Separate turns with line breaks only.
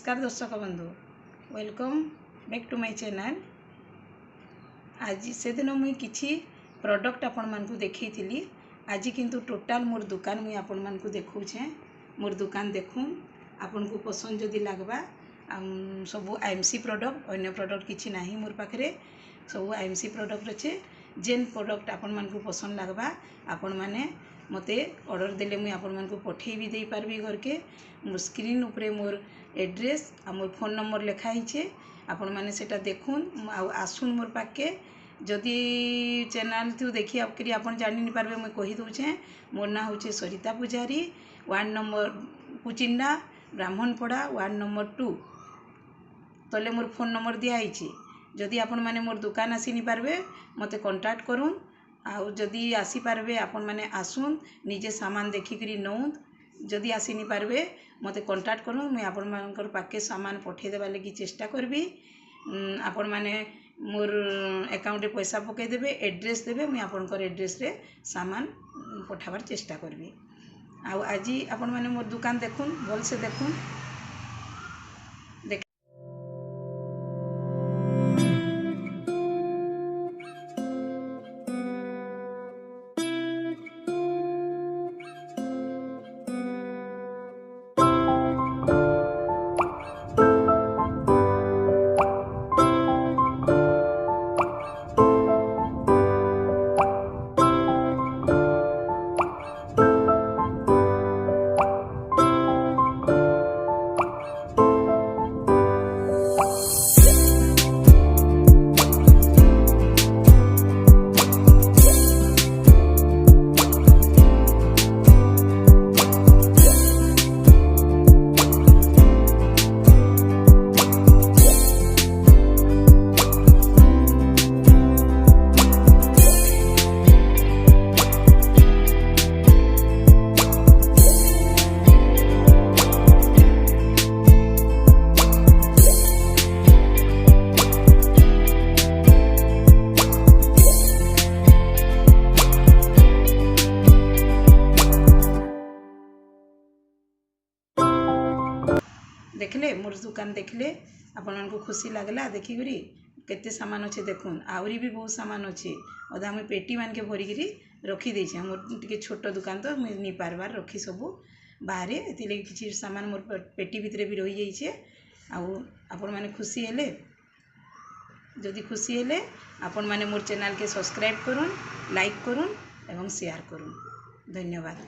नमस्कार दर्शक बंधु, welcome back to my channel. आज से दिन मुई किछि प्रोडक्ट आपण मानकु देखई थिली। आज किंतु टोटाल मोर दुकान मुई आपण मानकु देखौछे। मोर दुकान देखूं, आपण को पसंद जदि लागबा सब आईएमसी प्रोडक्ट, अन्य प्रोडक्ट किछि नाही मोर पाखरे। सब आईएमसी प्रोडक्ट अच्छे। जेन प्रोडक्ट आपण मानकु पसंद लागबा आपण माने मते ऑर्डर देले मुई आपण मानकु पठेई भी देई पारबी घर के। मोर स्क्रीन उपरे मोर एड्रेस आ मोर फोन नंबर लिखा हिचे। आपण माने सेटा देखुन आसुन मोर पाके। जदि चैनल थु देखि आपकरी आपण जानि नि पारबे मुई कहि दउछे। मोर ना होचे Sarita Pujari, ward number Kuchinda, Brahmanpada, ward number 2। तले मोर फोन नंबर दिया हिचे। जदि आपण माने मोर दुकान आसी नि पारबे मते कांटेक्ट करूँ। आउ जदि आसी पारबे आपण माने आसुन, निजे सामान देखिकरी नौन। जदि आसी नि पारबे मते कांटेक्ट करूँ। मुई आपण मानकर पाके सामान पठे देबा लागि चेष्टा करबी। आपण माने मोर अकाउंट रे पैसा पके देबे, एड्रेस देबे, मुई आपनकर एड्रेस रे सामान पठाबार चेष्टा करबी। आउ आज आपण माने मोर दुकान देखुन, भल से देखुन। देखले मोर दुकान देखले आपण मानकु खुशी लागला देखिकरी। केते सामान अच्छे देखुन, आउरी भी बहुत सामान अच्छे। अधा मुई पेटी मान के भरिकरी रखी देछे। मोर टिके छोट दुकान तो मुई नि पारबार रखी सबु बाहरे। एति लागि किछि सामान मोर पेटी भितरे भी रहि जाइछे। आउ आपण माने खुशी हेले, जदि खुशी हेले आपण माने मोर चैनल के सब्सक्राइब करूँ, लाइक करूँ एवं शेयर करूँ। धन्यवाद।